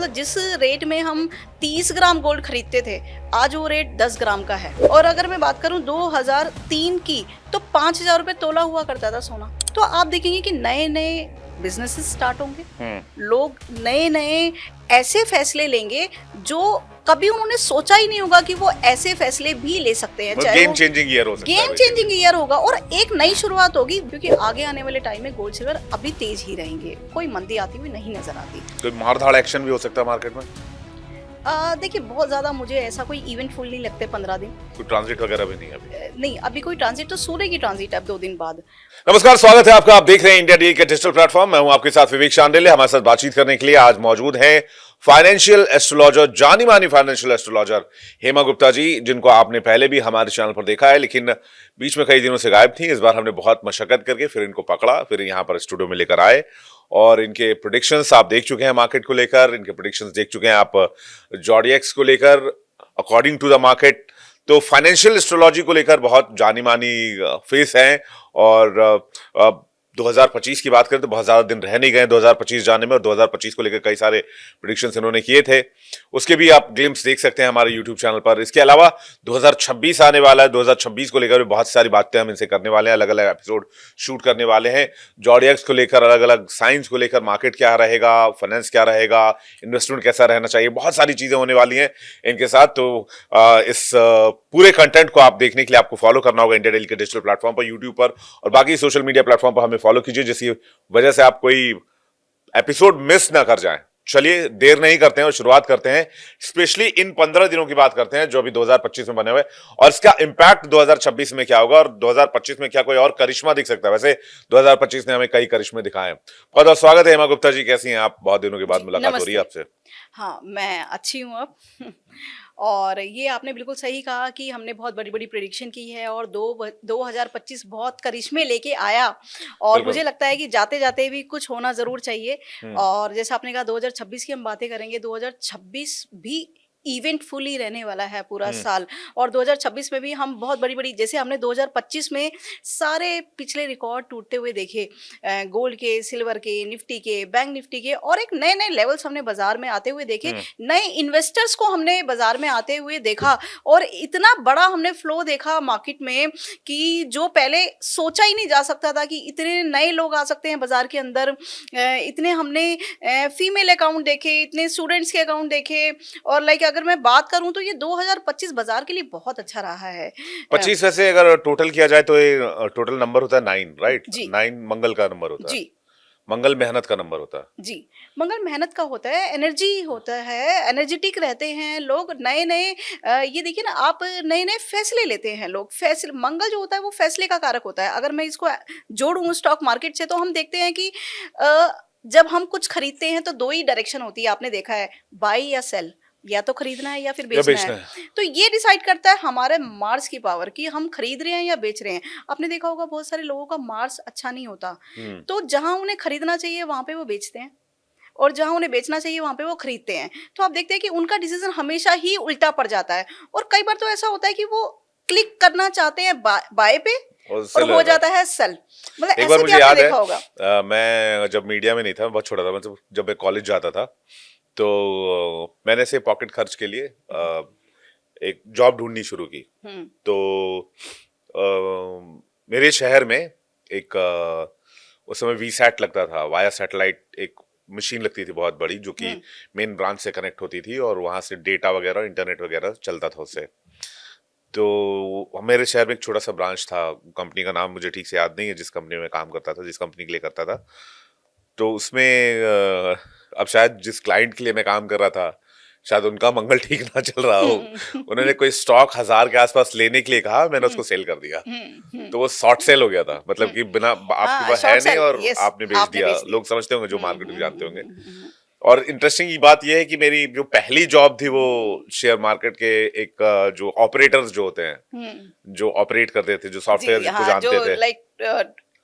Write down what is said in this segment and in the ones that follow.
मतलब जिस रेट में हम 30 ग्राम गोल्ड खरीदते थे, आज वो रेट 10 ग्राम का है। और अगर मैं बात करूं 2003 की, तो 5,000 रुपए तोला हुआ करता था सोना। तो आप देखेंगे कि नए नए बिजनेसेस स्टार्ट होंगे, लोग नए नए ऐसे फैसले लेंगे जो कभी उन्होंने सोचा ही नहीं होगा कि वो ऐसे फैसले भी ले सकते हैं। चाहे गेम चेंजिंग ईयर हो सकता है, गेम चेंजिंग ईयर होगा और एक नई शुरुआत होगी, क्योंकि आगे आने वाले टाइम में गोल्ड सिल्वर अभी तेज ही रहेंगे, कोई मंदी आती हुई नहीं नजर आती। तो मारधाड़ एक्शन भी हो सकता है मार्केट में। देखिए, बहुत ज्यादा मुझे ऐसा कोई इवेंटफुल नहीं लगते 15 दिन। कोई ट्रांजिट वगैरह भी नहीं है अभी। नहीं, अभी कोई ट्रांजिट, तो सूर्य की ट्रांजिट अब 2 दिन बाद। नमस्कार, स्वागत है आपका। आप देख रहे हैं इंडिया डे के डिजिटल प्लेटफॉर्म। मैं हूं आपके साथ विवेक शांडिल्य। हमारे साथ बातचीत करने के लिए आज मौजूद हैं फाइनेंशियल एस्ट्रोलॉजर, जानी मानी फाइनेंशियल एस्ट्रोलॉजर हेमा गुप्ता जी, जिनको आपने पहले भी हमारे चैनल पर देखा है, लेकिन बीच में कई दिनों से गायब थी। इस बार हमने बहुत मशक्कत करके फिर इनको पकड़ा, फिर यहाँ पर स्टूडियो में लेकर आए और इनके प्रेडिक्शंस आप देख चुके हैं मार्केट को लेकर, इनके प्रेडिक्शंस देख चुके हैं आप जॉडिएक्स को लेकर, अकॉर्डिंग टू द मार्केट। तो फाइनेंशियल एस्ट्रोलॉजी को लेकर बहुत जानी मानी फेस हैं और 2025 की बात करें तो बहुत ज्यादा दिन रह नहीं गए 2025 जाने में, और 2025 को लेकर कई सारे प्रेडिक्शंस इन्होंने किए थे। उसके भी आप ग्लिम्स देख सकते हैं हमारे यूट्यूब चैनल पर। इसके अलावा 2026 आने वाला है, 2026 को लेकर भी बहुत सारी बातें हम इनसे करने वाले हैं, अलग अलग एपिसोड शूट करने वाले हैं। जॉडिएक्स को लेकर, अलग अलग साइंस को लेकर, मार्केट क्या रहेगा, फाइनेंस क्या रहेगा, इन्वेस्टमेंट कैसा रहना चाहिए, बहुत सारी चीजें होने वाली हैं इनके साथ। तो इस पूरे कंटेंट को आप देखने के लिए आपको फॉलो करना होगा इंडिया डेली के डिजिटल प्लेटफॉर्म पर, यूट्यूब पर और बाकी सोशल मीडिया प्लेटफॉर्म पर हमें फॉलो कीजिए, जिसकी वजह से आप कोई एपिसोड मिस ना कर जाएं। चलिए देर नहीं करते हैं और शुरुआत करते हैं। स्पेशली इन 15 दिनों की बात करते हैं जो अभी 2025 में बने हुए, और इसका इंपैक्ट 2026 में क्या होगा और 2025 में क्या कोई और करिश्मा दिख सकता है। वैसे 2025 ने हमें कई करिश्मे दिखाए हैं। बहुत बहुत स्वागत है हेमा गुप्ता जी, कैसी हैं आप? बहुत दिनों के बाद मुलाकात हो रही है आपसे। हाँ, मैं अच्छी हूँ अब। और ये आपने बिल्कुल सही कहा कि हमने बहुत बड़ी बड़ी प्रेडिक्शन की है और 2025 बहुत करिश्मे लेके आया, और मुझे लगता है कि जाते जाते भी कुछ होना जरूर चाहिए। और जैसा आपने कहा 2026 की हम बातें करेंगे, 2026 भी इवेंटफुली रहने वाला है पूरा साल। और 2026 में भी हम बहुत बड़ी बड़ी, जैसे हमने 2025 में सारे पिछले रिकॉर्ड टूटते हुए देखे, गोल्ड के, सिल्वर के, निफ्टी के, बैंक निफ्टी के, और एक नए नए लेवल्स हमने बाजार में आते हुए देखे, नए इन्वेस्टर्स को हमने बाजार में आते हुए देखा, और इतना बड़ा हमने फ्लो देखा मार्केट में कि जो पहले सोचा ही नहीं जा सकता था कि इतने नए लोग आ सकते हैं बाजार के अंदर। इतने हमने फीमेल अकाउंट देखे, इतने स्टूडेंट्स के अकाउंट देखे, और लाइक अगर मैं बात करूं तो ये 2025 बाजार के लिए बहुत अच्छा रहा है। 25 वैसे अगर टोटल किया जाए तो ये टोटल नंबर होता है 9, राइट? 9 मंगल का नंबर होता है जी। मंगल मेहनत का नंबर होता है जी। मंगल मेहनत का होता है, एनर्जी होता है, एनर्जेटिक रहते हैं लोग, नए नए ये देखिए ना, आप नए नए फैसले लेते हैं लोग। फैसले, मंगल जो होता है वो फैसले का कारक होता है। अगर मैं इसको जोड़ूं स्टॉक मार्केट से, तो हम देखते हैं कि जब हम कुछ खरीदते हैं तो 2 ही डायरेक्शन होती है, आपने देखा है, बाई या सेल, या तो खरीदना है या फिर बेचना है। तो ये डिसाइड करता है हमारे मार्स की पावर कि हम खरीद रहे हैं या बेच रहे हैं। आपने देखा होगा बहुत सारे लोगों का मार्स अच्छा नहीं होता, तो जहां उन्हें खरीदना चाहिए वहां पे वो बेचते हैं, और जहां उन्हें बेचना चाहिए वहां पे वो खरीदते हैं। तो आप देखते हैं कि उनका डिसीजन हमेशा ही उल्टा पड़ जाता है, और कई बार तो ऐसा होता है कि वो क्लिक करना चाहते हैं बाय पे और हो जाता है सेल। मतलब एक बार ऐसे मुझे भी याद आपने है, देखा होगा। मैं जब मीडिया में नहीं था, बहुत छोटा था, मतलब जब मैं कॉलेज जाता था, तो मैंने से पॉकेट खर्च के लिए एक जॉब ढूंढनी शुरू की। तो मेरे शहर में एक उस समय वीसैट लगता था, वाया सैटेलाइट एक मशीन लगती थी बहुत बड़ी, जो कि मेन ब्रांच से कनेक्ट होती थी और वहां से डेटा वगैरह, इंटरनेट वगैरह चलता था उससे। तो मेरे शहर में एक छोटा सा ब्रांच था, कंपनी का नाम मुझे ठीक से याद नहीं है, जिस कंपनी में काम करता था, जिस कंपनी के लिए करता था। तो उसमें अब शायद जिस क्लाइंट के लिए मैं काम कर रहा था, शायद उनका मंगल ठीक ना चल रहा हो। उन्होंने कोई स्टॉक 1000 के आसपास लेने के लिए कहा, मैंने उसको सेल कर दिया। तो वो शॉर्ट सेल हो गया था, मतलब कि बिना आपके पास है नहीं और आपने बेच दिया। लोग समझते होंगे, जो मार्केट में जानते होंगे। और इंटरेस्टिंग बात यह है कि मेरी जो पहली जॉब थी वो शेयर मार्केट के एक जो ऑपरेटर्स जो होते हैं, जो ऑपरेट करते थे, जो सॉफ्टवेयर को जानते थे,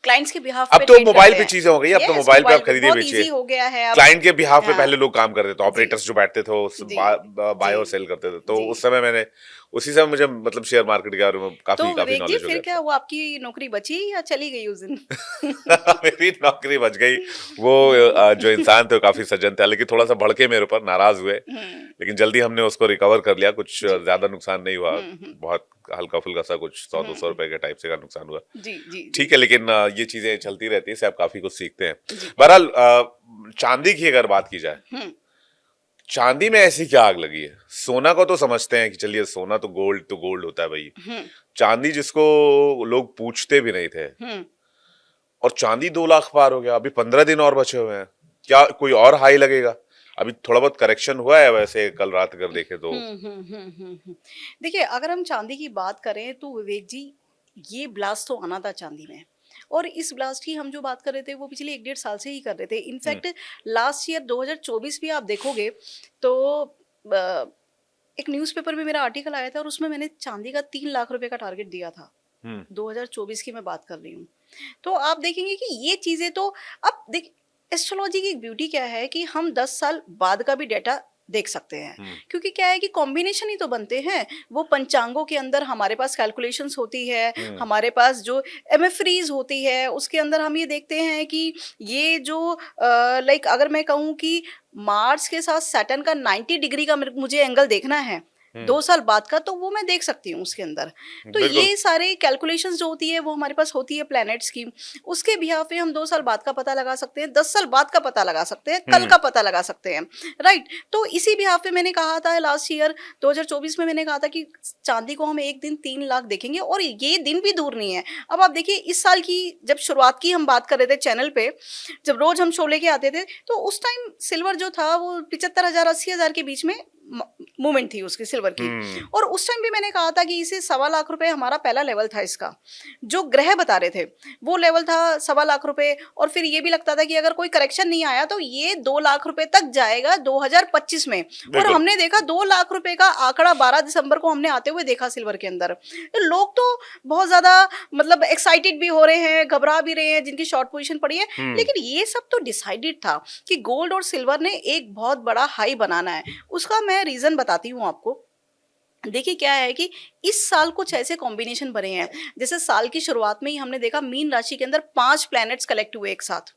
क्लाइंट्स के बिहाफ अब पे तो ट्रेड मोबाइल करते पे हैं। चीजें हो गई, अब तो यस, मोबाइल पे आप मोबाइल पे खरीदिए बहुत बेचिए। इजी हो गया है अब। क्लाइंट के बिहाफ पे हाँ, पहले लोग काम करते थे, जी, ऑपरेटर्स जो बैठते थे वो जी, बाय और जी, सेल करते थे, तो जी। उस समय मैंने उसी समय मुझे मतलब शेयर मार्केट के बारे में तो काफी काफी विवेक जी नॉलेज हो फिर गया क्या था। वो आपकी नौकरी बची या चली गई उस दिन? मेरी नौकरी बच गई। वो जो इंसान थे वो काफी सज्जन थे, लेकिन थोड़ा सा भड़के मेरे ऊपर, नाराज हुए, हुँ, लेकिन जल्दी हमने उसको रिकवर कर लिया। कुछ जी। ज्यादा नुकसान नहीं हुआ, हुँ। बहुत हल्का फुल्का सा कुछ 100-200 हुँ। रुपए के टाइप से का नुकसान हुआ। जी, जी, जी। ठीक है, लेकिन ये चीजें चलती रहती है, इससे आप काफी कुछ सीखते हैं। जी। बहरहाल चांदी की अगर बात की जाए, हुँ, चांदी में ऐसी क्या आग लगी है? सोना को तो समझते हैं कि चलिए सोना तो गोल्ड होता है भाई। हुँ, चांदी जिसको लोग पूछते भी नहीं थे, हुँ। और चांदी 2 लाख पार हो गया। अभी 15 दिन और बचे हुए हैं। क्या कोई और हाई लगेगा? अभी थोड़ा बहुत करेक्शन हुआ है वैसे, कल रात अगर देखें तो। हुँ। देखिए, अगर हम चाँदी की बात करें तो विवेक जी, ये ब्लास्ट तो आना था चाँदी में, और इस ब्लास्ट की हम जो बात कर रहे थे वो पिछले 1 डेढ़ साल से ही कर रहे थे। हम्म। इनफैक्ट लास्ट ईयर 2024 भी आप देखोगे तो अ, एक न्यूज़पेपर में मेरा आर्टिकल आया था और उसमें मैंने चाँदी का 3 लाख रुपए का टारगेट दिया था। हम्म। 2024 की मैं बात कर रही हूँ। तो आप देखेंगे कि ये चीज़ें तो अब देख, एस्ट्रोलॉजी की एक ब्यूटी क्या है कि हम 10 साल बाद का भी डेटा देख सकते हैं। हम्म। क्योंकि क्या है कि कॉम्बिनेशन ही तो बनते हैं। वो पंचांगों के अंदर हमारे पास कैलकुलेशंस होती है, हम्म। हमारे पास जो एमएफरीज़ होती है, उसके अंदर हम ये देखते हैं कि ये जो लाइक अगर मैं कहूँ कि मार्स के साथ सैटर्न का 90 डिग्री का मुझे एंगल देखना है, हम्म। 2 साल बाद का, तो वो मैं देख सकती हूँ उसके अंदर। तो बिल्कुल। ये सारे कैलकुलेशंस जो होती है वो हमारे पास होती है प्लैनेट्स की। उसके बिहाफ़ पे हम 2 साल बाद का पता लगा सकते हैं, 10 साल बाद का पता लगा सकते हैं, कल हम्म। का पता लगा सकते हैं, राइट? तो इसी बिहाफ़ पे मैंने कहा था लास्ट ईयर 2024 में, मैंने कहा था कि चाँदी को हम एक दिन 3 लाख देखेंगे, और ये दिन भी दूर नहीं है। अब आप देखिए, इस साल की जब शुरुआत की हम बात कर रहे थे चैनल पे, जब रोज़ हम शो लेके आते थे, तो उस टाइम सिल्वर जो था वो 75,000 80,000 के बीच में म मूवमेंट थी उसकी, सिल्वर की। हम्म। और उस टाइम भी मैंने कहा था कि इसे 1.25 लाख हमारा पहला लेवल था इसका। जो ग्रह बता रहे थे, वो लेवल था 1.25 लाख, और फिर ये भी लगता था कि अगर कोई करेक्शन नहीं आया तो ये 2 लाख रुपए तक जाएगा 2025 में। और बिल्कुल। हमने देखा 2 लाख रुपए का आंकड़ा 12 दिसंबर को हमने आते हुए देखा सिल्वर के अंदर। तो लोग तो बहुत ज़्यादा मतलब एक्साइटेड भी हो रहे हैं, घबरा भी रहे हैं जिनकी शॉर्ट पोज़ीशन पड़ी है। हम्म। लेकिन ये सब तो डिसाइडेड था कि गोल्ड और सिल्वर ने एक बहुत बड़ा हाई बनाना है। उसका मैं रीज़न बताती हूँ आपको। देखिए क्या है कि इस साल कुछ ऐसे कॉम्बिनेशन बने हैं, जैसे साल की शुरुआत में ही हमने देखा मीन राशि के अंदर 5 प्लैनेट्स कलेक्ट हुए एक साथ,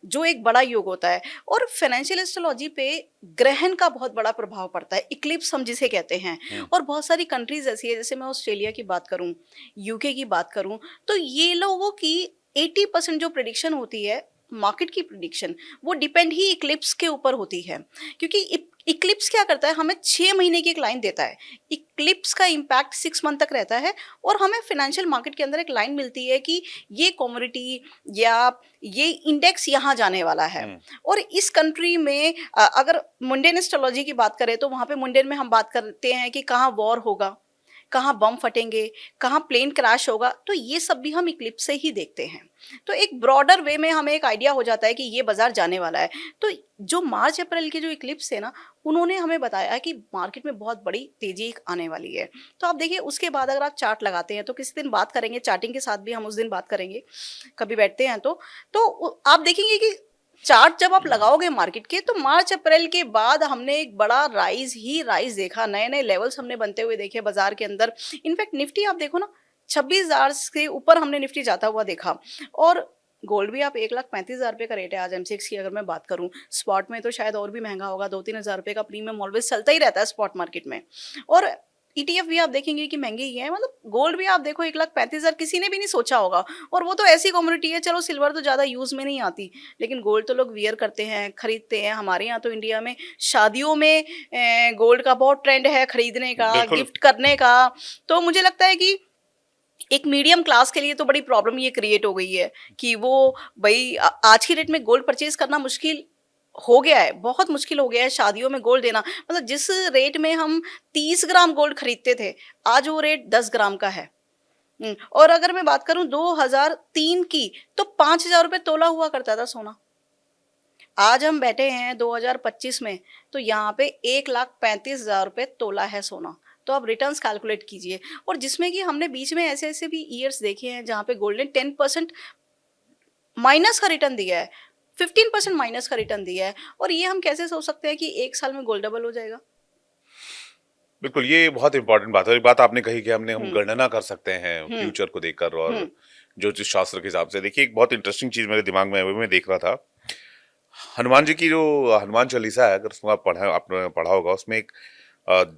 जो एक बड़ा योग होता है। और फाइनेंशियल एस्ट्रोलॉजी पे ग्रहण का बहुत बड़ा प्रभाव पड़ता है, इक्लिप्स हम जिसे कहते हैं। हम्म। और बहुत सारी कंट्रीज ऐसी है, जैसे मैं ऑस्ट्रेलिया की बात करूं, यूके की बात करूं, तो ये लोगों की 80% जो प्रिडिक्शन होती है, मार्केट की प्रिडिक्शन, वो डिपेंड ही इक्लिप्स के ऊपर होती है। क्योंकि इक्लिप्स क्या करता है, हमें 6 महीने की एक लाइन देता है। इक्लिप्स का इम्पैक्ट 6 मंथ तक रहता है, और हमें फाइनेंशियल मार्केट के अंदर एक लाइन मिलती है कि ये कमोडिटी या ये इंडेक्स यहाँ जाने वाला है। हम्म। और इस कंट्री में अगर मुंडेन एस्ट्रोलॉजी की बात करें, तो वहाँ पे मुंडेन में हम बात करते हैं कि कहाँ वॉर होगा, कहाँ बम फटेंगे, कहाँ प्लेन क्रैश होगा, तो ये सब भी हम इक्लिप्स से ही देखते हैं। तो एक ब्रॉडर वे में हमें एक आइडिया हो जाता है कि ये बाजार जाने वाला है। तो जो मार्च अप्रैल के जो इक्लिप्स है ना, उन्होंने हमें बताया कि मार्केट में बहुत बड़ी तेजी एक आने वाली है। तो आप देखिए, उसके बाद अगर आप चार्ट लगाते हैं, तो किसी दिन बात करेंगे चार्टिंग के साथ भी, हम उस दिन बात करेंगे, कभी बैठते हैं तो आप देखेंगे कि चार्ट जब आप लगाओगे मार्केट के, तो मार्च अप्रैल के बाद हमने एक बड़ा राइज ही राइज देखा, नए नए लेवल्स हमने बनते हुए देखे बाजार के अंदर। इनफैक्ट निफ्टी आप देखो ना, 26,000 से ऊपर हमने निफ्टी जाता हुआ देखा। और गोल्ड भी आप 1,35,000 रुपये का रेट है आज एमसीएक्स की, अगर मैं बात करूं स्पॉट में तो शायद और भी महंगा होगा, 2-3 हज़ार रुपये का प्रीमियम ऑलवेज चलता ही रहता है स्पॉट मार्केट में। और ईटीएफ भी आप देखेंगे कि महंगे ही है। मतलब गोल्ड भी आप देखो 1,35,000 किसी ने भी नहीं सोचा होगा। और वो तो ऐसी कम्युनिटी है, चलो सिल्वर तो ज़्यादा यूज़ में नहीं आती, लेकिन गोल्ड तो लोग वियर करते हैं, खरीदते हैं। हमारे यहाँ तो इंडिया में शादियों में गोल्ड का बहुत ट्रेंड है, खरीदने का, बिल्कुल। गिफ्ट करने का। तो मुझे लगता है कि एक मीडियम क्लास के लिए तो बड़ी प्रॉब्लम ये क्रिएट हो गई है कि वो भाई आज की डेट में गोल्ड परचेज करना मुश्किल हो गया है, बहुत मुश्किल हो गया है शादियों में गोल्ड देना। मतलब जिस रेट में हम 30 ग्राम गोल्ड खरीदते थे, आज वो रेट 10 ग्राम का है। और अगर मैं बात करूं 2003 की, तो 5,000 रुपये तोला हुआ करता था सोना। आज हम बैठे हैं 2025 में, तो यहाँ पे 1,35,000 रुपये तोला है सोना। तो आप रिटर्न्स कैलकुलेट कीजिए। और जिसमें कि हमने बीच में ऐसे ऐसे भी ईयर्स देखे हैं जहाँ पे गोल्ड ने 10% माइनस का रिटर्न दिया है, 15% माइनस का रिटर्न दिया है। और ये हम कैसे सोच सकते हैं कि 1 साल में गोल्ड डबल हो जाएगा? बिल्कुल, ये बहुत इंपॉर्टेंट बात है। एक बात आपने कही कि हम हुँ, गणना कर सकते हैं हुँ, फ्यूचर को देखकर और हुँ, ज्योतिष शास्त्र के हिसाब से। देखिए, एक बहुत इंटरेस्टिंग चीज़ मेरे दिमाग में है, वो मैं देख रहा था। हनुमान जी की जो हनुमान चालीसा है, अगर उसको आपने पढ़ा होगा, उसमें एक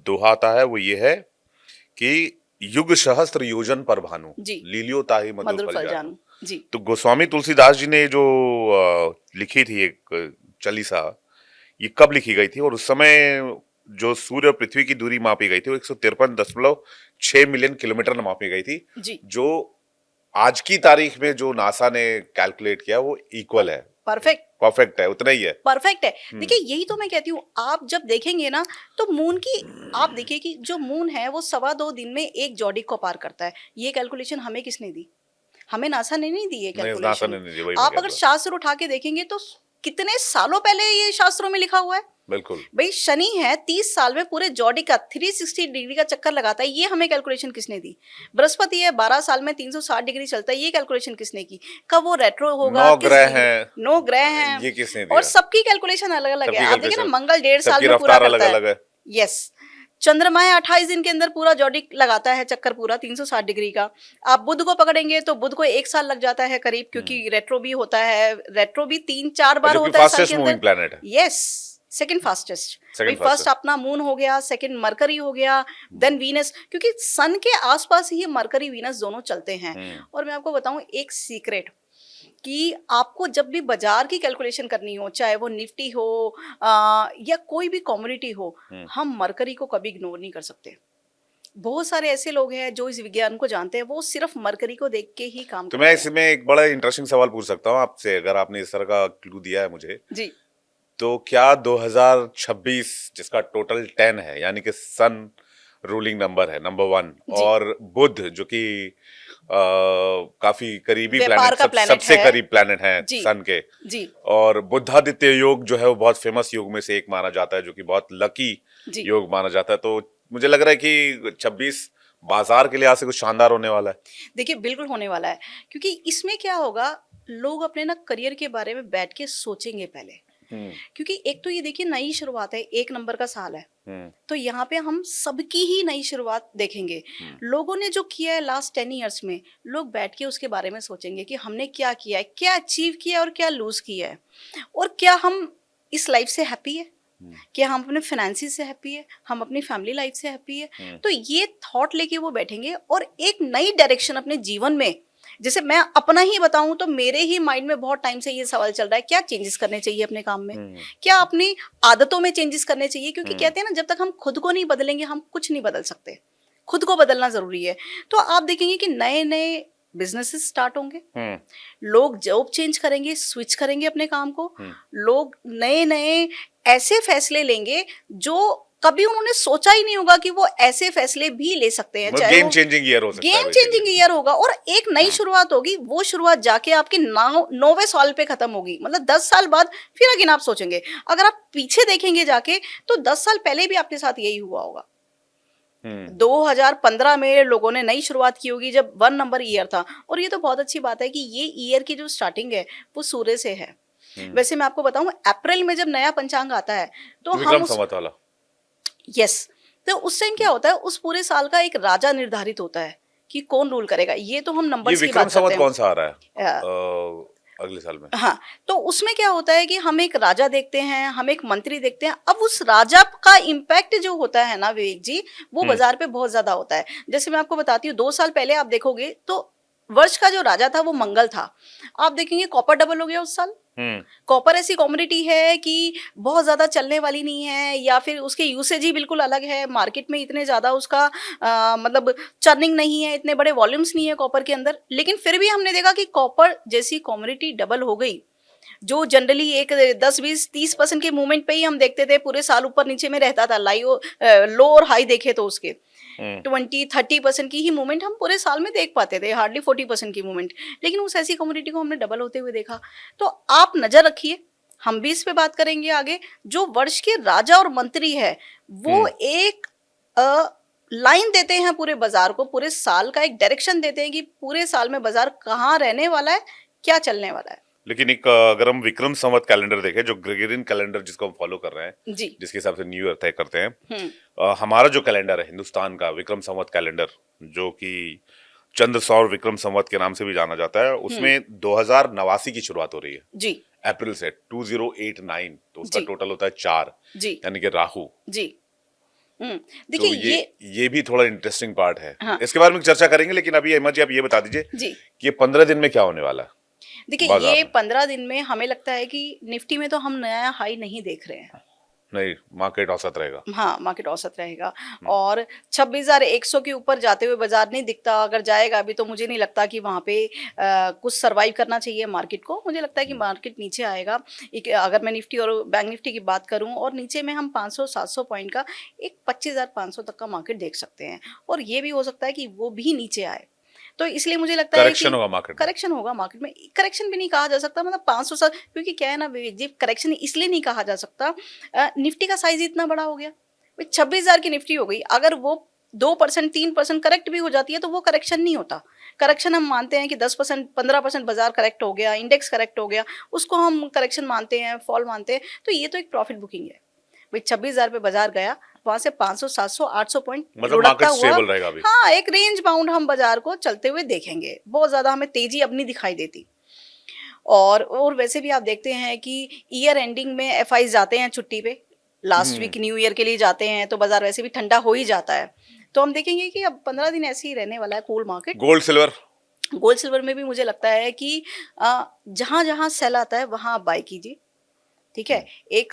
दोहा आता है, वो ये है कि युग सहस्त्र योजन पर भानु, जी, लीलियो ताहि मधुर मधुर फल फल जानू। जानू। जी, तो गोस्वामी तुलसीदास जी ने जो लिखी थी एक चालीसा, ये कब लिखी गई थी और उस समय जो सूर्य और पृथ्वी की दूरी मापी गई थी वो 153.6 मिलियन किलोमीटर मापी गई थी, जी, जो आज की तारीख में जो नासा ने कैलकुलेट किया वो इक्वल है, परफेक्ट। परफेक्ट है, उतना ही है। परफेक्ट है। हम्म। देखिए यही तो मैं कहती हूँ, आप जब देखेंगे ना तो मून की, आप देखिए कि जो मून है वो 2.25 दिन में एक जॉडिक को पार करता है। ये कैलकुलेशन हमें किसने दी? हमें नासा ने नहीं दी ये नहीं, नासा कैलकुलेशन। ने नहीं दी, वही मैं आप कह अगर रहा था। शास्त्र उठा के देखेंगे तो कितने सालों पहले ये शास्त्रों में लिखा हुआ है। बिल्कुल। भाई शनि है 30 साल में पूरे जॉडी का 360 डिग्री का चक्कर लगाता है, ये हमें कैलकुलेशन किसने दी? बृहस्पति है 12 साल में 360 डिग्री चलता है, ये कैलकुलेशन किसने की? कब वो रेट्रो होगा, 9 किस ग्रह डिग्री? हैं, 9 ग्रह हैं ये किसने और दिया? सबकी कैलकुलेशन अलग अलग है। सबकी आप देखिए ना, कैलकुलेशन, मंगल 1.5 साल सबकी में पूरा रफ्तार अलग करता है। अलग है। यस, चंद्रमा है 28 दिन के अंदर पूरा जॉडी लगाता है चक्कर पूरा 360 डिग्री का। आप बुध को पकड़ेंगे तो बुध को 1 साल लग जाता है करीब, क्योंकि रेट्रो भी होता है, रेट्रो भी 3-4 और बार जो कि होता है साल फास्टेस्ट के अंदर। मूविंग प्लेनेट है, यस, सेकंड फास्टेस्ट। भाई सेकंड फर्स्ट फास्टेस्ट। अपना मून हो गया, सेकंड मरकरी हो गया, देन वीनस, क्योंकि सन के आसपास ही मरकरी वीनस दोनों चलते हैं। हम्म। और मैं आपको बताऊं एक सीक्रेट, कि आपको जब भी बाजार की कैलकुलेशन करनी हो, चाहे वो निफ्टी हो या कोई भी कमोडिटी हो, हम्म। हम मरकरी को कभी इग्नोर नहीं कर सकते। बहुत सारे ऐसे लोग हैं जो इस विज्ञान को जानते हैं, वो सिर्फ मरकरी को देख के ही काम तो मैं करते हैं। इसमें एक बड़ा इंटरेस्टिंग सवाल पूछ सकता हूँ आपसे, अगर आपने इस तरह का क्लू दिया है मुझे, जी, तो क्या 2026 जिसका टोटल 10 है, यानी कि सन रूलिंग नंबर है, नंबर 1, जी, और बुध जो कि काफी करीबी व्यापार प्लैनेट, का प्लेनेट सबसे है। करीब प्लैनेट है जी, सन के, जी, और बुद्धादित्य योग जो है वो बहुत फेमस योग में से एक माना जाता है, जो कि बहुत लकी जी। योग माना जाता है। तो मुझे लग रहा है कि 26 बाजार के लिहाज से कुछ शानदार होने वाला है। देखिए बिल्कुल होने वाला है, क्योंकि इसमें क्या होगा, लोग अपने ना करियर के बारे में बैठ के सोचेंगे पहले। हम्म। क्योंकि एक तो ये देखिए नई शुरुआत है, 1 नंबर का साल है, हम्म। तो यहाँ पे हम सबकी ही नई शुरुआत देखेंगे। लोगों ने जो किया है लास्ट 10 ईयर्स में, लोग बैठ के उसके बारे में सोचेंगे कि हमने क्या किया है, क्या अचीव किया है और क्या लूज किया है, और क्या हम इस लाइफ से हैप्पी है, क्या हम अपने फाइनेंसिस से हैप्पी है, हम अपनी फैमिली लाइफ से हैप्पी है। तो ये थॉट लेके वो बैठेंगे और एक नई डायरेक्शन अपने जीवन में, जैसे मैं अपना ही बताऊं तो मेरे ही माइंड में बहुत टाइम से ये सवाल चल रहा है, क्या चेंजेस करने चाहिए अपने काम में, क्या अपनी आदतों में चेंजेस करने चाहिए, क्योंकि कहते हैं ना जब तक हम खुद को नहीं बदलेंगे हम कुछ नहीं बदल सकते। खुद को बदलना जरूरी है। तो आप देखेंगे कि नए नए बिजनेसेस स्टार्ट होंगे, लोग जॉब चेंज करेंगे, स्विच करेंगे अपने काम को, लोग नए नए ऐसे फैसले लेंगे जो कभी उन्होंने सोचा ही नहीं होगा कि वो ऐसे फैसले भी ले सकते हैं। चाहे गेम वो चेंजिंग ईयर हो सकता है, गेम चेंजिंग ईयर होगा और एक नई शुरुआत होगी, वो शुरुआत जाके आपके 9वें साल पे खत्म होगी, मतलब 10 साल बाद फिर अगेन आप सोचेंगे। अगर आप पीछे देखेंगे जाके तो 10 साल पहले भी आपके साथ यही हुआ होगा। 2015 में लोगों ने नई शुरुआत की होगी जब 1 नंबर ईयर था। और ये तो बहुत अच्छी बात है कि ये ईयर की जो स्टार्टिंग है वो सूर्य से है। वैसे मैं आपको बताऊं, अप्रैल में जब नया पंचांग आता है तो हम विक्रम संवत वाला। यस, तो उस टाइम क्या होता है, उस पूरे साल का एक राजा निर्धारित होता है कि कौन रूल करेगा। ये तो हम ये नंबर्स की विक्रम बात करते संवत हैं। कौन सा आ रहा है अ, अगले साल में? हाँ, तो उसमें क्या होता है कि हम एक राजा देखते हैं, हम एक मंत्री देखते हैं। अब उस राजा का इम्पैक्ट जो होता है ना विवेक जी, वो बाजार पे बहुत ज्यादा होता है। जैसे मैं आपको बताती हूँ, 2 साल पहले आप देखोगे तो वर्ष का जो राजा था वो मंगल था। आप देखेंगे कॉपर डबल हो गया उस साल। कॉपर ऐसी कमोडिटी है कि बहुत ज्यादा चलने वाली नहीं है, या फिर उसके यूसेज ही बिल्कुल अलग है, मार्केट में इतने ज्यादा उसका मतलब चर्निंग नहीं है, इतने बड़े वॉल्यूम्स नहीं है कॉपर के अंदर। लेकिन फिर भी हमने देखा कि कॉपर जैसी कमोडिटी डबल हो गई, जो जनरली एक 10-20-30% के मूवमेंट पे ही हम देखते थे, पूरे साल ऊपर नीचे में रहता था, लो और हाई देखे तो उसके 20-30% की ही मूवमेंट हम पूरे साल में देख पाते थे, हार्डली 40% की मूवमेंट। लेकिन उस ऐसी कम्युनिटी को हमने डबल होते हुए देखा। तो आप नजर रखिए, हम भी इस पे बात करेंगे आगे। जो वर्ष के राजा और मंत्री है वो एक लाइन देते हैं पूरे बाजार को, पूरे साल का एक डायरेक्शन देते हैं कि पूरे साल में बाजार कहाँ रहने वाला है, क्या चलने वाला है। लेकिन एक अगर हम विक्रम संवत कैलेंडर देखें, जो ग्रेगोरियन कैलेंडर जिसको हम फॉलो कर रहे हैं, जी। जिसके हिसाब से न्यू ईयर तय करते हैं, हम्म। हमारा जो कैलेंडर है हिंदुस्तान का विक्रम संवत कैलेंडर, जो कि चंद्र सौर विक्रम संवत के नाम से भी जाना जाता है, हम्म। उसमें 2089 की शुरुआत हो रही है जी। अप्रैल से 2089, तो उसका जी। टोटल होता है 4, जी। यानी कि राहु। जी। तो देखिए ये भी थोड़ा इंटरेस्टिंग पार्ट है, हाँ। इसके बारे में चर्चा करेंगे, लेकिन अभी अहमद जी आप ये बता दीजिए जी। कि ये 15 दिन में क्या होने वाला है देखिए बाजार ये में। 15 दिन में हमें लगता है कि निफ्टी में तो हम नया हाई नहीं देख रहे हैं। नहीं, मार्केट औसत रहेगा। हाँ, मार्केट औसत रहेगा हम्म। और 26,100 के ऊपर जाते हुए बाजार नहीं दिखता। अगर जाएगा भी तो मुझे नहीं लगता कि वहाँ पे कुछ सर्वाइव करना चाहिए मार्केट को। मुझे लगता है कि हम्म। मार्केट नीचे आएगा। एक अगर मैं निफ्टी और बैंक निफ्टी की बात करूँ और नीचे में हम 500-700 पॉइंट का एक 25,500 तक का मार्केट देख सकते हैं और ये भी हो सकता है कि वो भी नीचे आए। तो इसलिए मुझे लगता है कि करेक्शन होगा मार्केट में। करेक्शन होगा मार्केट में। करेक्शन भी नहीं कहा जा सकता, मतलब 500 सा, क्योंकि क्या है ना विवेक जी, करेक्शन इसलिए नहीं कहा जा सकता, निफ्टी का साइज इतना बड़ा हो गया। 26,000 की निफ्टी हो गई, अगर वो 2% 3% करेक्ट भी हो जाती है तो वो करेक्शन नहीं होता। करेक्शन हम मानते हैं कि 10% 15% बाजार करेक्ट हो गया, इंडेक्स करेक्ट हो गया, उसको हम करेक्शन मानते हैं, फॉल मानते हैं। तो ये तो एक प्रॉफिट बुकिंग है भाई। 26,000 पे बाजार गया, वहां से 500 700 800 पॉइंट मतलब लुढ़कता मार्केट हुआ। स्टेबल रहेगा अभी। हाँ, एक रेंज बाउंड हम बाजार को चलते हुए देखेंगे। बहुत ज्यादा हमें तेजी अब नहीं दिखाई देती। और वैसे भी आप देखते हैं कि ईयर एंडिंग में एफआई जाते हैं छुट्टी पे, लास्ट हम्म। वीक न्यू ईयर के लिए जाते हैं, तो बाजार वैसे भी ठंडा हो ही जाता है। तो हम देखेंगे कि अब 15 दिन ऐसे ही रहने वाला है cool market. Gold silver. Gold silver में भी मुझे लगता है कि जहां जहां सेल आता है वहां आप बाय कीजिए। ठीक है। एक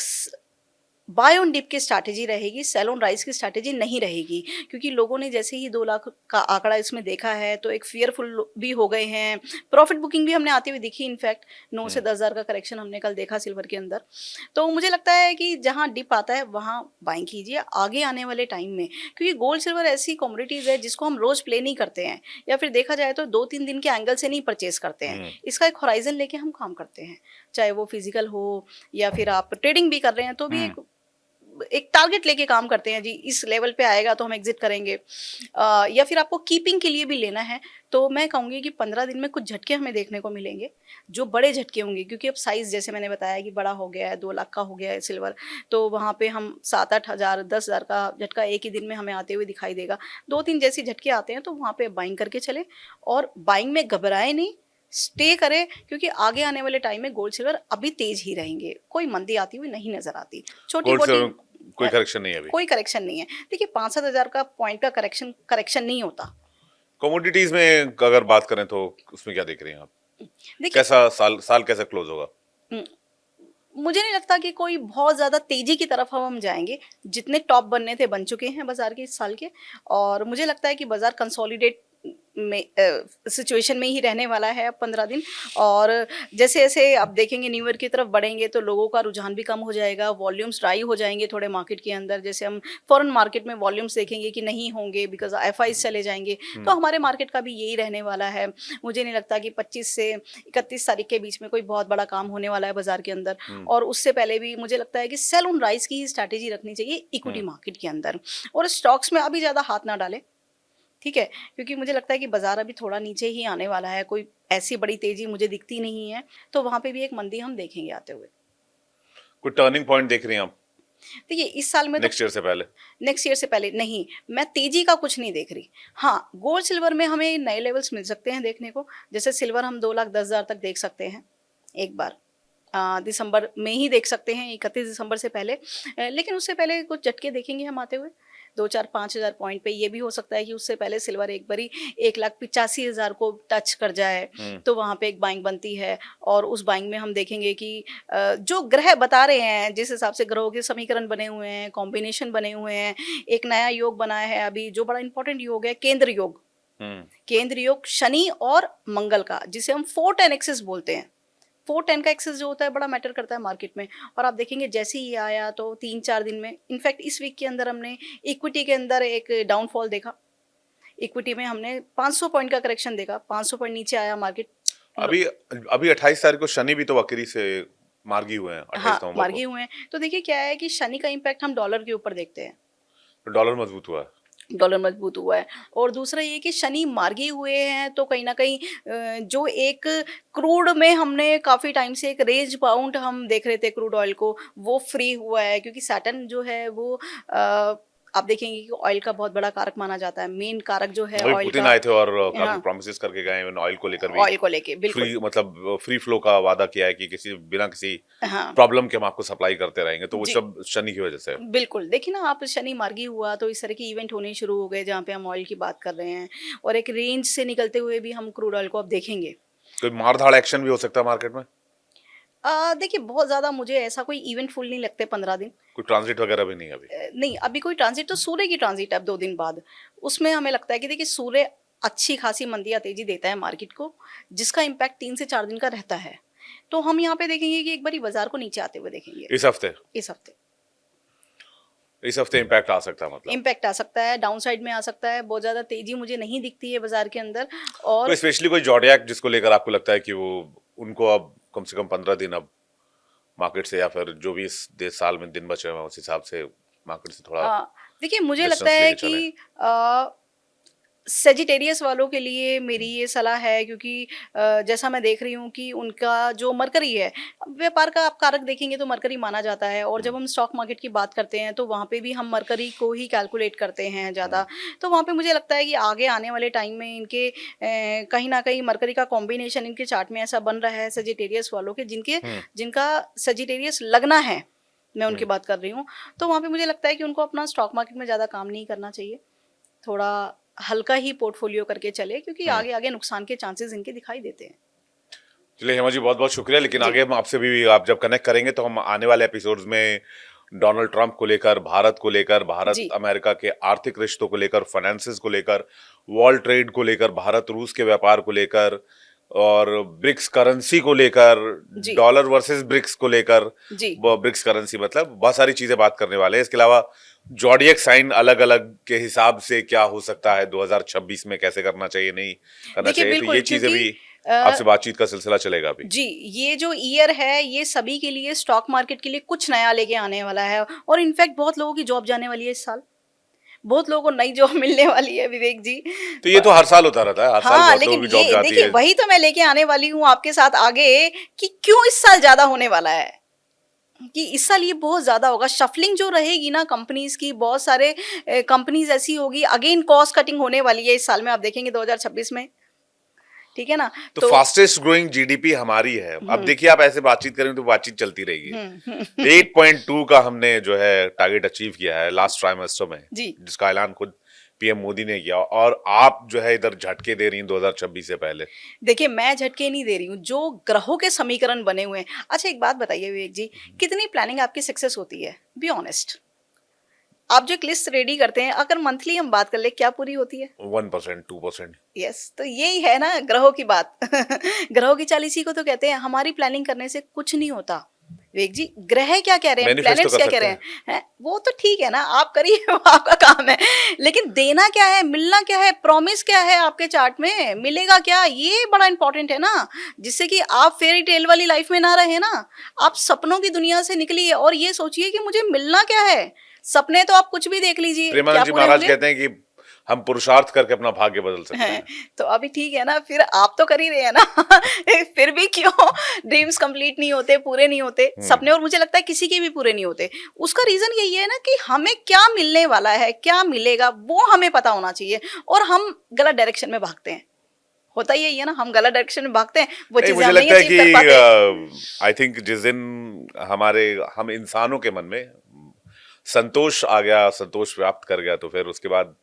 बाय ऑन डिप की स्ट्रैटेजी रहेगी, सेल ऑन राइज की स्ट्रैटेजी नहीं रहेगी, क्योंकि लोगों ने जैसे ही 2 लाख का आंकड़ा इसमें देखा है तो एक फियरफुल भी हो गए हैं। प्रॉफिट बुकिंग भी हमने आती हुई दिखी, इनफैक्ट 9 से 10,000 का करेक्शन हमने कल देखा सिल्वर के अंदर। तो मुझे लगता है कि जहां डिप आता है वहां बाइंग कीजिए आगे आने वाले टाइम में, क्योंकि गोल्ड सिल्वर ऐसी कमोडिटीज है जिसको हम रोज प्ले नहीं करते हैं, या फिर देखा जाए तो 2-3 दिन के एंगल से नहीं परचेज करते हैं। इसका एक होराइजन लेके हम काम करते हैं, चाहे वो फिजिकल हो या फिर आप ट्रेडिंग भी कर रहे हैं तो भी एक टारगेट लेके काम करते हैं जी। इस लेवल पे आएगा तो हम एग्जिट करेंगे, या फिर आपको कीपिंग के लिए भी लेना है तो मैं कहूँगी कि 15 दिन में कुछ झटके हमें देखने को मिलेंगे, जो बड़े झटके होंगे, क्योंकि अब साइज जैसे मैंने बताया कि बड़ा हो गया है, 2 लाख का हो गया है सिल्वर। तो वहाँ पे हम 7-8 हज़ार 10,000 का झटका एक ही दिन में हमें आते हुए दिखाई देगा। 2-3 जैसी झटके आते हैं तो वहाँ पे बाइंग करके चले, और बाइंग में घबराए नहीं, स्टे करें, क्योंकि आगे आने वाले टाइम में गोल्ड सिल्वर अभी तेज ही रहेंगे। कोई मंदी आती हुई नहीं नजर आती। छोटी गोल्ड मोटी सिल्वर कोई करेक्शन नहीं है अभी। कोई करेक्शन नहीं है। देखिए 5-7 हज़ार का पॉइंट का करेक्शन नहीं होता। कमोडिटीज में अगर बात करें तो उसमें क्या देख रहे हैं आप? देखिए कैसा साल कैसा क्लोज होगा? उम, मुझे नहीं लगता कि कोई बहुत ज़्यादा तेज़ी की तरफ हम जाएँगे। जितने टॉप बनने थे बन चुके हैं बाज़ार के इस साल के, और मुझे लगता है कि बाज़ार कंसोलिडेट में सिचुएशन में ही रहने वाला है अब 15 दिन। और जैसे-जैसे आप देखेंगे न्यू ईयर की तरफ बढ़ेंगे तो लोगों का रुझान भी कम हो जाएगा, वॉल्यूम्स ड्राई हो जाएँगे थोड़े मार्केट के अंदर। जैसे हम फॉरेन मार्केट में वॉल्यूम्स देखेंगे कि नहीं होंगे, बिकॉज़ एफआईज़ चले जाएँगे। तो हमारे मार्केट का भी यही रहने वाला है। मुझे नहीं लगता कि 25 से 31 तारीख के बीच में कोई बहुत बड़ा काम होने वाला है बाज़ार के अंदर। और उससे पहले भी मुझे लगता है कि सेल ऑन राइज की ही स्ट्रैटेजी रखनी चाहिए इक्विटी मार्केट के अंदर, और स्टॉक्स में अभी ज़्यादा हाथ ना डालें। ठीक है, क्योंकि मुझे लगता है कि बाजार अभी थोड़ा नीचे ही आने वाला है, कोई ऐसी बड़ी तेजी मुझे दिखती नहीं है, तो वहां पे भी एक मंदी हम देखेंगे आते हुए। कोई टर्निंग पॉइंट देख रही हैं आप देखिए इस साल में तो नेक्स्ट ईयर से पहले? नेक्स्ट ईयर से पहले नहीं, मैं तेजी का कुछ नहीं देख रही। हाँ, गोल्ड सिल्वर में हमें नए लेवल्स मिल सकते हैं देखने को। जैसे सिल्वर हम 2,10,000 तक देख सकते हैं एक बार, दिसंबर में ही देख सकते हैं, 31 दिसंबर से पहले। लेकिन उससे पहले कुछ झटके देखेंगे हम आते हुए 2-4-5 हज़ार पॉइंट पे। ये भी हो सकता है कि उससे पहले सिल्वर एक बारी 1,85,000 को टच कर जाए, तो वहाँ पे एक बाइंग बनती है। और उस बाइंग में हम देखेंगे कि जो ग्रह बता रहे हैं, जिस हिसाब से ग्रहों के समीकरण बने हुए हैं, कॉम्बिनेशन बने हुए हैं, एक नया योग बना है अभी जो बड़ा इंपॉर्टेंट योग है, केंद्र योग। केंद्र योग शनि और मंगल का, जिसे हम 4-10 एक्सिस बोलते हैं। 4-10 का एक्सेस जो होता है बड़ा मैटर करता है मार्केट में। और आप देखेंगे जैसे ही आया तो 3-4 दिन में, इनफैक्ट इस वीक के अंदर हमने इक्विटी के अंदर एक डाउनफॉल देखा। इक्विटी में हमने 500 पॉइंट का करेक्शन देखा, 500 पॉइंट नीचे आया मार्केट। अभी अभी 28 तारीख को शनि भी तो वक्री से मार्गी हुए हैं, 28 हाँ, नवंबर मार्गी को। हुए हैं। तो देखिए क्या है कि शनि का इम्पैक्ट हम डॉलर के ऊपर देखते हैं। तो डॉलर मजबूत हुआ है। डॉलर मजबूत हुआ है। और दूसरा ये कि शनि मार्गी हुए हैं, तो कहीं न कहीं जो एक क्रूड में हमने काफ़ी टाइम से एक रेंज बाउंड हम देख रहे थे क्रूड ऑयल को, वो फ्री हुआ है, क्योंकि सैटर्न जो है वो आप देखेंगे कि ऑयल का बहुत बड़ा कारक माना जाता है। मेन कारक जो है अभी ऑयल पुतिन का। आए थे और काफी हाँ, प्रॉमिसेस करके गए हैं, ऑयल को लेकर भी ऑयल को लेके बिल्कुल। फ्री, मतलब फ्री फ्लो का वादा किया है कि किसी बिना किसी हाँ, प्रॉब्लम के हम आपको सप्लाई करते रहेंगे, तो वो जी। सब शनि की वजह से है। बिल्कुल, देखिए ना आप, शनि मार्गी हुआ तो इस तरह के इवेंट होने शुरू हो गए जहाँ पे हम ऑयल की बात कर रहे हैं, और एक रेंज से निकलते हुए भी हम क्रूड ऑयल को अब देखेंगे। कोई मारधाड़ एक्शन भी हो सकता है मार्केट में? देखिए बहुत ज़्यादा मुझे ऐसा कोई इवेंटफुल नहीं लगते 15 दिन। कोई ट्रांजिट वगैरह भी नहीं है अभी? नहीं, अभी कोई ट्रांज़िट, तो सूर्य की ट्रांज़िट है अब 2 दिन बाद। उसमें हमें लगता है कि देखिए सूर्य अच्छी खासी मंदी या तेज़ी देता है मार्केट को, जिसका इम्पैक्ट 3 से 4 दिन का रहता है। तो हम यहाँ पे देखेंगे कि एक बारी बाज़ार को नीचे आते हुए देखेंगे इस हफ्ते? इस हफ्ते। इस हफ्ते इम्पैक्ट आ सकता है मतलब? इम्पैक्ट आ सकता है, डाउन साइड में आ सकता है, बहुत ज़्यादा तेज़ी मुझे नहीं दिखती है बाज़ार के अंदर। कोई और स्पेशली कोई ज़ोडिएक जिसको लेकर आपको लगता है कि वो, उनको अब कम से कम 15 दिन अब मार्केट से, या फिर जो भी इस साल में दिन बचे हुए हैं उस हिसाब से मार्केट से थोड़ा देखिए मुझे लगता डिस्टेंस है लेके चलें? कि सेजिटेरियस वालों के लिए मेरी ये सलाह है, क्योंकि जैसा मैं देख रही हूँ कि उनका जो मरकरी है, व्यापार का आप कारक देखेंगे तो मरकरी माना जाता है, और जब हम स्टॉक मार्केट की बात करते हैं तो वहाँ पे भी हम मरकरी को ही कैलकुलेट करते हैं ज़्यादा। तो वहाँ पे मुझे लगता है कि आगे आने वाले टाइम में इनके कहीं ना कहीं मरकरी का कॉम्बिनेशन इनके चार्ट में ऐसा बन रहा है सेजिटेरियस वालों के, जिनका सेजिटेरियस लगना है, मैं उनकी बात कर रही हूँ। तो वहाँ पे मुझे लगता है कि उनको अपना स्टॉक मार्केट में ज़्यादा काम नहीं करना चाहिए, थोड़ा हल्का ही पोर्टफोलियो करके चले, क्योंकि आगे आगे नुकसान के चांसेस इनके दिखाई देते हैं। चलिए हेमा जी, बहुत बहुत शुक्रिया। लेकिन जी। आगे हम आपसे भी, आप जब कनेक्ट करेंगे तो हम आने वाले एपिसोड्स में डोनाल्ड ट्रंप को लेकर, भारत को लेकर, भारत जी। अमेरिका के आर्थिक रिश्तों को लेकर, फाइनेंसेस को लेकर, वर्ल्ड ट्रेड को लेकर, भारत रूस के व्यापार को लेकर, और ब्रिक्स करेंसी को लेकर, जी। डॉलर वर्सेस ब्रिक्स को लेकर, जी। ब्रिक्स करेंसी मतलब बहुत सारी चीजें बात करने वाले हैं। इसके अलावा जॉडियक साइन अलग अलग के हिसाब से क्या हो सकता है 2026 में, कैसे करना चाहिए, नहीं करना देखिए चाहिए, तो बिल्कुल, ये चीजें क्योंकि भी आपसे बातचीत का सिलसिला चलेगा अभी। जी, ये जो ईयर है ये सभी के लिए, स्टॉक मार्केट के लिए कुछ नया लेके आने वाला है, और इनफैक्ट बहुत लोगों की जॉब जाने वाली है इस साल, बहुत लोगों को नई जॉब मिलने वाली है विवेक जी। तो ये तो हर साल होता रहता है, हर साल हाँ, बहुत लोगों लेकिन की जॉब ये जाती देखिए है। वही तो मैं लेके आने वाली हूँ आपके साथ आगे, कि क्यों इस साल ज्यादा होने वाला है, कि इस साल ये बहुत ज़्यादा होगा। शफलिंग जो रहेगी ना कंपनीज़ की, बहुत सारे कंपनीज़ ऐसी होगी, अगेन कॉस्ट कटिंग होने वाली है इस साल में, आप देखेंगे 2026 में, ठीक है ना? तो तो फास्टेस्ट ग्रोइंग जीडीपी हमारी है। अब देखिए, आप ऐसे बातचीत करेंगे तो बातचीत चलती रहेगी। 8.2 का हमने जो है टारगेट अचीव किया है लास्ट ट्राइमेस्टर में, जी। जिसका ऐलान खुद पीएम मोदी ने किया, और आप जो है इधर झटके दे रही हैं 2026 से पहले। देखिए मैं झटके नहीं दे रही हूँ, जो ग्रहों के समीकरण बने हुए हैं। अच्छा एक बात बताइए विवेक जी, कितनी प्लानिंग आपकी सक्सेस होती है? Be honest. आप जो एक लिस्ट रेडी करते हैं, अगर मंथली हम बात कर ले, क्या पूरी होती है? 1%, 2%। यस, तो यही है ना ग्रहों की बात। ग्रहों की चाल इसी को तो कहते हैं। हमारी प्लानिंग करने से कुछ नहीं होता विवेक जी। ग्रह क्या कह रहे हैं, मैनिफेस्ट तो प्लैनेट्स कर क्या कह सकते रहे हैं। हैं, वो तो ठीक है ना, आप करिए, वो आपका काम है। लेकिन देना क्या है, मिलना क्या है, प्रॉमिस क्या है आपके चार्ट में, मिलेगा क्या, ये बड़ा इंपॉर्टेंट है ना, जिससे कि आप फेरी टेल वाली लाइफ में ना रहे ना, आप सपनों की दुनिया से निकलिए और ये सोचिए कि मुझे मिलना क्या है। सपने तो आप कुछ भी देख लीजिए, क्या प्रेमानंद जी पूरे महाराज होंगे? कहते हैं कि हम पुरुषार्थ करके अपना भाग्य बदल सकते हैं, हैं। तो अभी ठीक है ना, फिर आप तो कर ही रहे हैं ना। फिर भी क्यों ड्रीम्स कंप्लीट नहीं होते, पूरे नहीं होते सपने, और मुझे लगता है किसी के भी पूरे नहीं होते। उसका रीजन यही है ना कि हमें क्या मिलने वाला है, क्या मिलेगा, वो हमें पता होना चाहिए, और हम गलत डायरेक्शन में भागते हैं। होता ही यही है ना, हम गलत डायरेक्शन में भागते हैं, वो चीजें मुझे हम नहीं लगता है अचीव कर कि पाते। आई थिंक जिस दिन हम इंसानों के मन में संतोष आ गया, संतोष प्राप्त कर गया, तो फिर उसके बाद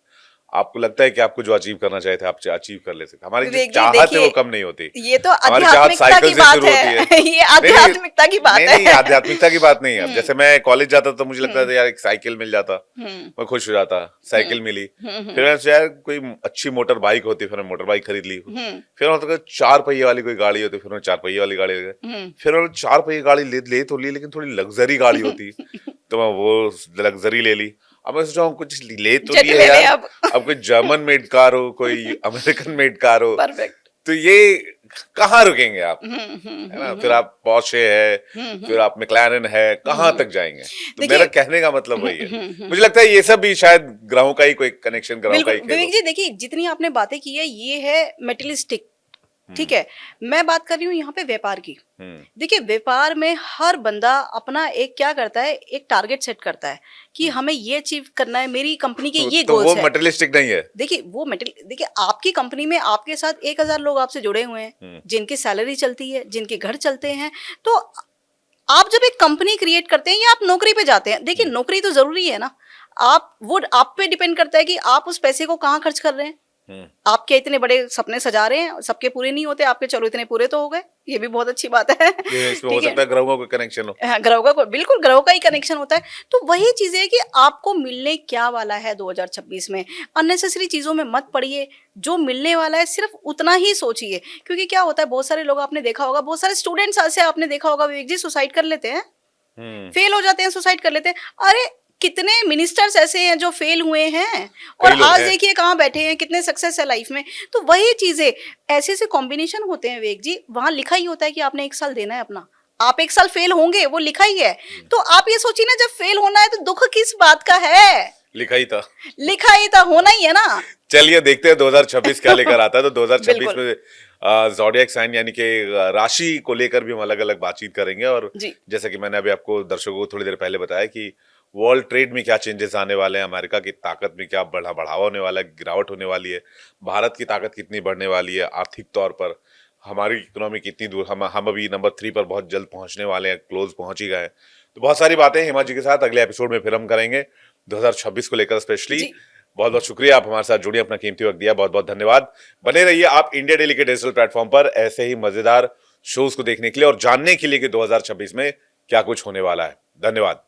आपको लगता है कि आपको जो अचीव करना चाहे थे, आप अचीव कर ले सकते। हमारी जो विवेक जी चाहत है वो देखिए, कम नहीं होती। ये तो हमारी चाहत आध्यात्मिकता साइकिल की से बात शुरू होती है। है। ये आध्यात्मिकता की बात नहीं, है। आध्यात्मिकता की बात नहीं है। अब जैसे मैं कॉलेज जाता था तो मुझे लगता था यार एक साइकिल मिल जाता, मैं खुश हो जाता। साइकिल मिली, फिर मैंने सोचा यार कोई अच्छी मोटर बाइक होती, फिर मैं मोटर बाइक खरीद ली। फिर मैं 4 पहिए वाली कोई गाड़ी होती, फिर मैं 4 पहिए वाली गाड़ी ले गया। फिर मैं 4 पहिए गाड़ी ले तो ली, लेकिन थोड़ी लग्जरी गाड़ी होती तो मैं वो लग्जरी ले ली। अब मैं सोचा हूँ कुछ ले तो जेट लिए ले ले यार, अब। अब कोई जर्मन मेड कार हो, कोई अमेरिकन मेड कार हो, परफेक्ट। तो ये कहाँ रुकेंगे आप, है ना? फिर आप पोर्शे है, फिर आप मैक्लारेन है, कहाँ तक जाएंगे? तो देखिए मेरा कहने का मतलब वही है। मुझे लगता है ये सब भी शायद ग्रहों का ही कोई कनेक्शन, ग्रहों का बिल्कुल ही खेल विवेक हो। जी, देखिए जितनी आपने बातें की है ये है मेटेरियलिस्टिक, ठीक है। मैं बात कर रही हूँ यहाँ पे व्यापार की। हम्म, देखिए व्यापार में हर बंदा अपना एक क्या करता है, एक टारगेट सेट करता है कि हमें ये अचीव करना है, मेरी कंपनी के ये तो वो गोल्स है। मटेरियलिस्टिक नहीं है। देखिए वो मेटेरियल, देखिए आपकी कंपनी में आपके साथ 1000 लोग आपसे जुड़े हुए हैं, जिनकी सैलरी चलती है, जिनके घर चलते हैं। तो आप जब एक कंपनी क्रिएट करते हैं या आप नौकरी पे जाते हैं, देखिए नौकरी तो जरूरी है ना, आप पे डिपेंड करता है कि आप उस पैसे को कहाँ खर्च कर रहे हैं। आप क्या इतने बड़े सपने सजा रहे हैं, सबके पूरे नहीं होते आपके, चलो इतने पूरे तो हो गए, ये भी बहुत अच्छी बात है। ये इसमें हो ठीक है, सकता है ग्रहों का कनेक्शन हो। हाँ, ग्रहों का बिल्कुल ग्रहों का ही कनेक्शन होता है। तो वही चीजें है कि आपको मिलने क्या वाला है 2026 में, अननेसेसरी चीजों में मत पड़िए। जो मिलने वाला है सिर्फ उतना ही सोचिए, क्योंकि क्या होता है, बहुत सारे लोग आपने देखा होगा, बहुत सारे स्टूडेंट्स ऐसे आपने देखा होगा विवेक जी, सुसाइड कर लेते हैं, फेल हो जाते हैं, सुसाइड कर लेते हैं। अरे कितने मिनिस्टर्स ऐसे हैं जो फेल हुए हैं और कई लोग आज हैं। देखिए कहाँ बैठे हैं, कितने सक्सेस है लाइफ में। तो वही चीजें, ऐसे ऐसे कॉम्बिनेशन होते हैं विवेक जी, वहां लिखा ही होता है कि आपने 1 साल देना है अपना, आप 1 साल फेल होंगे, वो लिखा ही है। तो आप ये सोचिए ना, जब फेल होना है तो दुख किस बात का है, लिखा ही था। लिखा ही था, होना ही है ना। चलिए देखते हैं 2026 क्या लेकर आता है। तो 2026 बिल्कुल में ज़ोडिएक साइन यानी कि राशि को लेकर भी हम अलग अलग बातचीत करेंगे। और जी। जैसा कि मैंने अभी आपको दर्शकों को थोड़ी देर पहले बताया कि वर्ल्ड ट्रेड में क्या चेंजेस आने वाले हैं, अमेरिका की ताकत में क्या बढ़ावा होने वाला है, गिरावट होने वाली है, भारत की ताकत कितनी बढ़ने वाली है आर्थिक तौर पर, हमारी इकोनॉमी कितनी दूर, हम अभी नंबर 3 पर बहुत जल्द पहुंचने वाले हैं, क्लोज पहुंच ही गए हैं। तो बहुत सारी बातें हेमा जी के साथ अगले एपिसोड में फिर हम करेंगे 2026 को लेकर स्पेशली। जी। बहुत बहुत शुक्रिया, आप हमारे साथ जुड़े, अपना कीमती वक्त दिया, बहुत बहुत धन्यवाद। बने रहिए आप इंडिया डेली के डिजिटल प्लेटफॉर्म पर ऐसे ही मजेदार शोज को देखने के लिए और जानने के लिए कि 2026 में क्या कुछ होने वाला है। धन्यवाद।